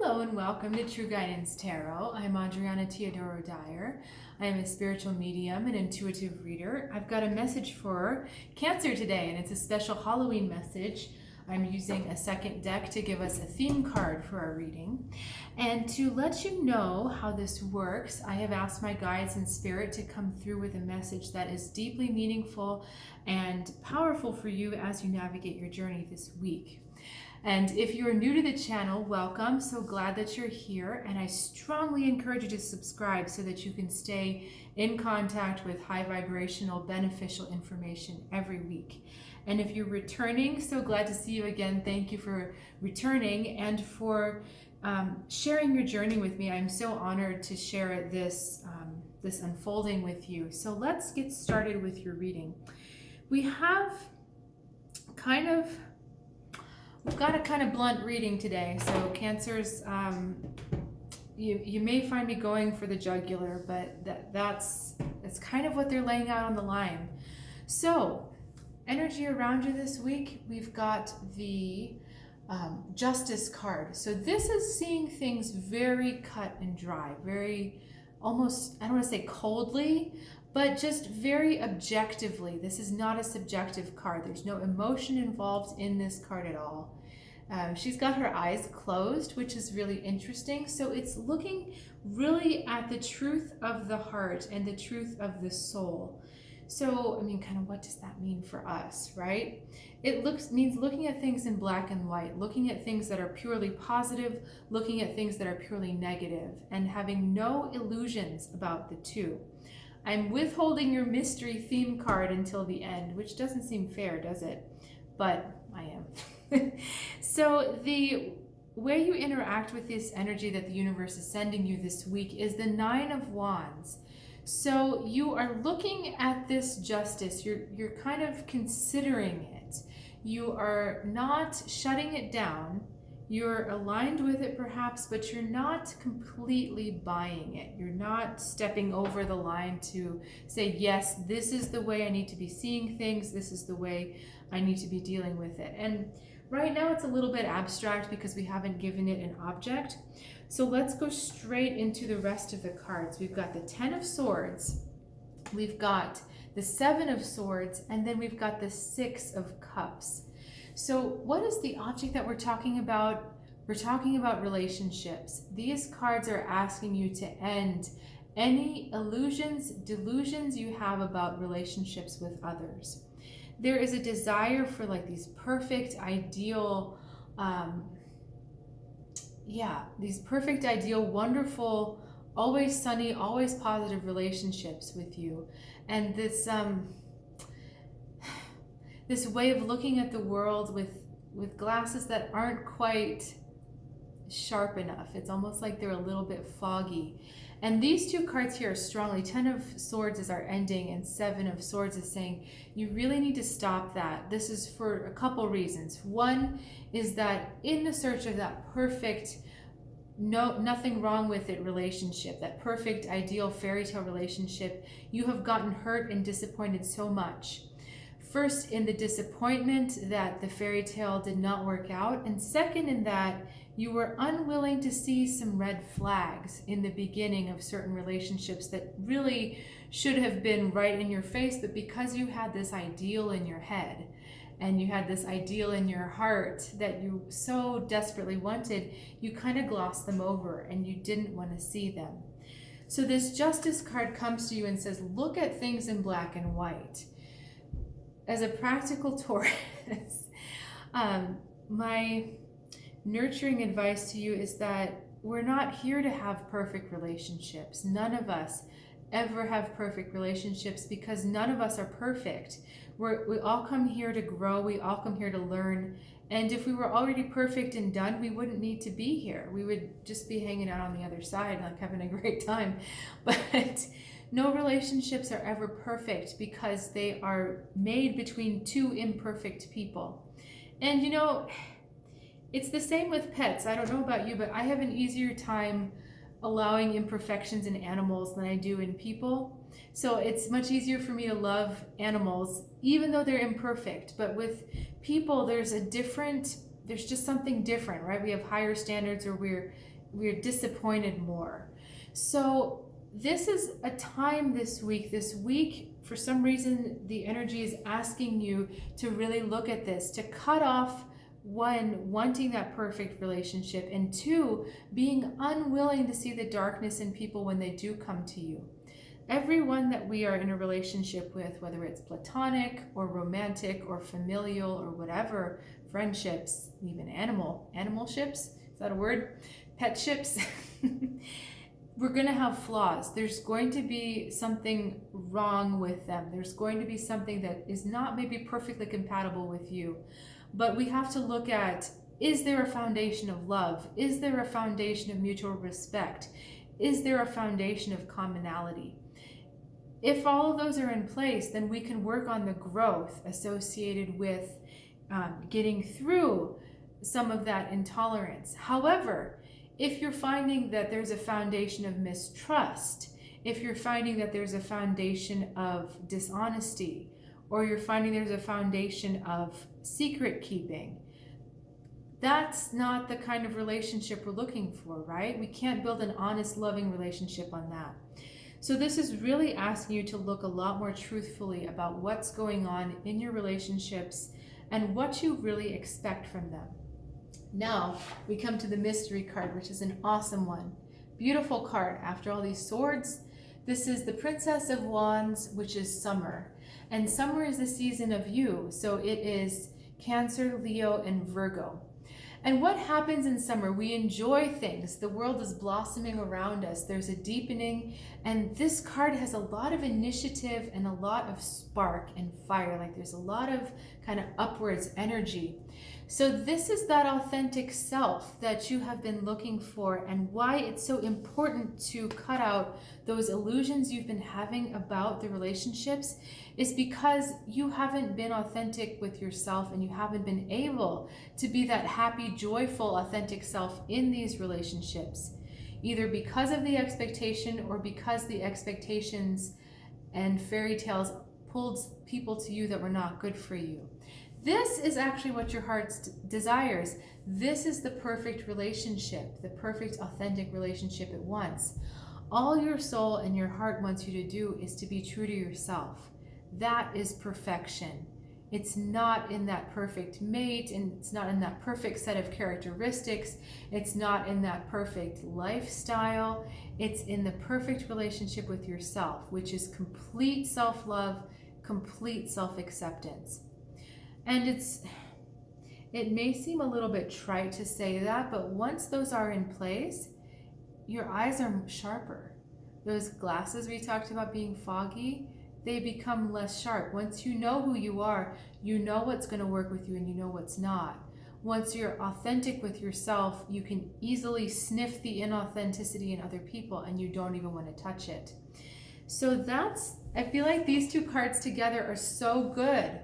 Hello and welcome to True Guidance Tarot. I'm Adriana Teodoro-Dier. I am a spiritual medium and intuitive reader. I've got a message for Cancer today, and it's a special Halloween message. I'm using a second deck to give us a theme card for our reading. And to let you know how this works, I have asked my guides and spirit to come through with a message that is deeply meaningful and powerful for you as you navigate your journey this week. And if you're new to the channel, welcome. So glad that you're here. And I strongly encourage you to subscribe so that you can stay in contact with high vibrational, beneficial information every week. And if you're returning, so glad to see you again. Thank you for returning and for sharing your journey with me. I'm so honored to share this, this unfolding with you. So let's get started with your reading. We've got a kind of blunt reading today, so Cancers, you may find me going for the jugular, but that's kind of what they're laying out on the line. So, energy around you this week, we've got the Justice card. So this is seeing things very cut and dry, very almost, I don't want to say coldly, but just very objectively. This is not a subjective card. There's no emotion involved in this card at all. She's got her eyes closed, which is really interesting. So it's looking really at the truth of the heart and the truth of the soul. So, I mean, kind of what does that mean for us, right? It means looking at things in black and white, looking at things that are purely positive, looking at things that are purely negative, and having no illusions about the two. I'm withholding your mystery theme card until the end, which doesn't seem fair, does it? But I am. So the way you interact with this energy that the universe is sending you this week is the Nine of Wands. So you are looking at this justice, you're kind of considering it. You are not shutting it down. You're aligned with it perhaps, but you're not completely buying it. You're not stepping over the line to say, yes, this is the way I need to be seeing things. This is the way I need to be dealing with it. And right now it's a little bit abstract because we haven't given it an object. So let's go straight into the rest of the cards. We've got the Ten of Swords. We've got the Seven of Swords, and then we've got the Six of Cups. So what is the object that we're talking about? We're talking about relationships. These cards are asking you to end any illusions, delusions you have about relationships with others. There is a desire for like these perfect, ideal, these perfect, ideal, wonderful, always sunny, always positive relationships with you. And this this way of looking at the world with glasses that aren't quite sharp enough. It's almost like they're a little bit foggy. And these two cards here are strongly, Ten of Swords is our ending and Seven of Swords is saying you really need to stop that. This is for a couple reasons. One is that in the search of that perfect, nothing wrong with it relationship, that perfect, ideal fairy tale relationship, you have gotten hurt and disappointed so much. First, in the disappointment that the fairy tale did not work out, and second, in that you were unwilling to see some red flags in the beginning of certain relationships that really should have been right in your face, but because you had this ideal in your head and you had this ideal in your heart that you so desperately wanted, you kind of glossed them over and you didn't want to see them. So this Justice card comes to you and says, look at things in black and white. As a practical Taurus, my nurturing advice to you is that we're not here to have perfect relationships. None of us ever have perfect relationships because none of us are perfect. We all come here to grow. We all come here to learn. And if we were already perfect and done, we wouldn't need to be here. We would just be hanging out on the other side, like having a great time. But no relationships are ever perfect because they are made between two imperfect people. And you know, it's the same with pets. I don't know about you, but I have an easier time allowing imperfections in animals than I do in people. So it's much easier for me to love animals, even though they're imperfect. But with people, there's a different there's just something different, right? We have higher standards, or we're disappointed more. So this is a time this week, for some reason, the energy is asking you to really look at this, to cut off, one, wanting that perfect relationship, and two, being unwilling to see the darkness in people when they do come to you. Everyone that we are in a relationship with, whether it's platonic or romantic or familial or whatever, friendships, even animal ships, is that a word? Pet ships. We're going to have flaws. There's going to be something wrong with them. There's going to be something that is not maybe perfectly compatible with you. But we have to look at, is there a foundation of love? Is there a foundation of mutual respect? Is there a foundation of commonality? If all of those are in place, then we can work on the growth associated with getting through some of that intolerance. However, if you're finding that there's a foundation of mistrust, if you're finding that there's a foundation of dishonesty, or you're finding there's a foundation of secret keeping, that's not the kind of relationship we're looking for, right? We can't build an honest, loving relationship on that. So this is really asking you to look a lot more truthfully about what's going on in your relationships and what you really expect from them. Now we come to the mystery card, which is an awesome one. Beautiful card after all these swords. This is the Princess of Wands, which is summer. And summer is the season of you. So it is Cancer, Leo, and Virgo. And what happens in summer? We enjoy things. The world is blossoming around us. There's a deepening. And this card has a lot of initiative and a lot of spark and fire. Like there's a lot of kind of upwards energy. So this is that authentic self that you have been looking for, and why it's so important to cut out those illusions you've been having about the relationships is because you haven't been authentic with yourself, and you haven't been able to be that happy, joyful, authentic self in these relationships, either because of the expectation or because the expectations and fairy tales pulled people to you that were not good for you. This is actually what your heart desires. This is the perfect relationship, the perfect authentic relationship it wants. All your soul and your heart wants you to do is to be true to yourself. That is perfection. It's not in that perfect mate, and it's not in that perfect set of characteristics. It's not in that perfect lifestyle. It's in the perfect relationship with yourself, which is complete self-love, complete self-acceptance. And it may seem a little bit trite to say that, but once those are in place, your eyes are sharper. Those glasses we talked about being foggy, they become less sharp. Once you know who you are, you know what's going to work with you and you know what's not. Once you're authentic with yourself, you can easily sniff the inauthenticity in other people and you don't even want to touch it. So I feel like these two cards together are so good.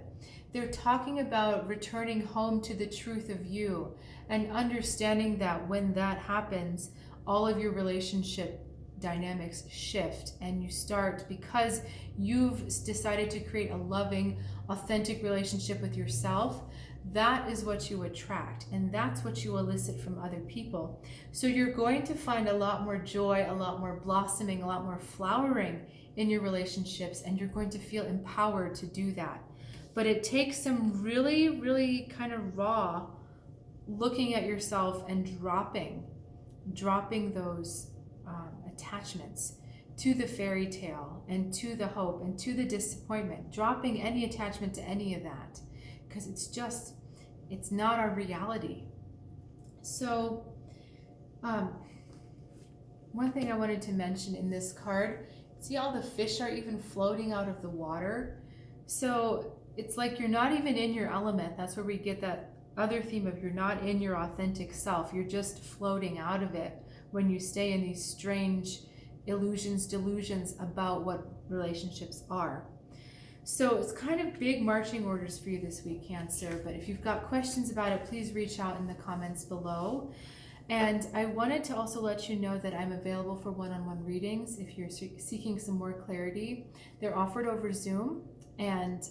They're talking about returning home to the truth of you and understanding that when that happens, all of your relationship dynamics shift, and you start, because you've decided to create a loving, authentic relationship with yourself, that is what you attract, and that's what you elicit from other people. So you're going to find a lot more joy, a lot more blossoming, a lot more flowering in your relationships, and you're going to feel empowered to do that. But it takes some really, really kind of raw looking at yourself and dropping those attachments to the fairy tale and to the hope and to the disappointment, dropping any attachment to any of that, because it's not our reality. So one thing I wanted to mention in this card, see all the fish are even floating out of the water. So it's like you're not even in your element. That's where we get that other theme of you're not in your authentic self. You're just floating out of it when you stay in these strange illusions, delusions about what relationships are. So it's kind of big marching orders for you this week, Cancer. But if you've got questions about it, please reach out in the comments below. And I wanted to also let you know that I'm available for one-on-one readings if you're seeking some more clarity. They're offered over Zoom. And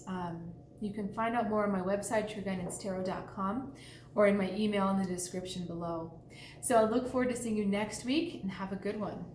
you can find out more on my website, trueguidancetarot.com, or in my email in the description below. So I look forward to seeing you next week, and have a good one.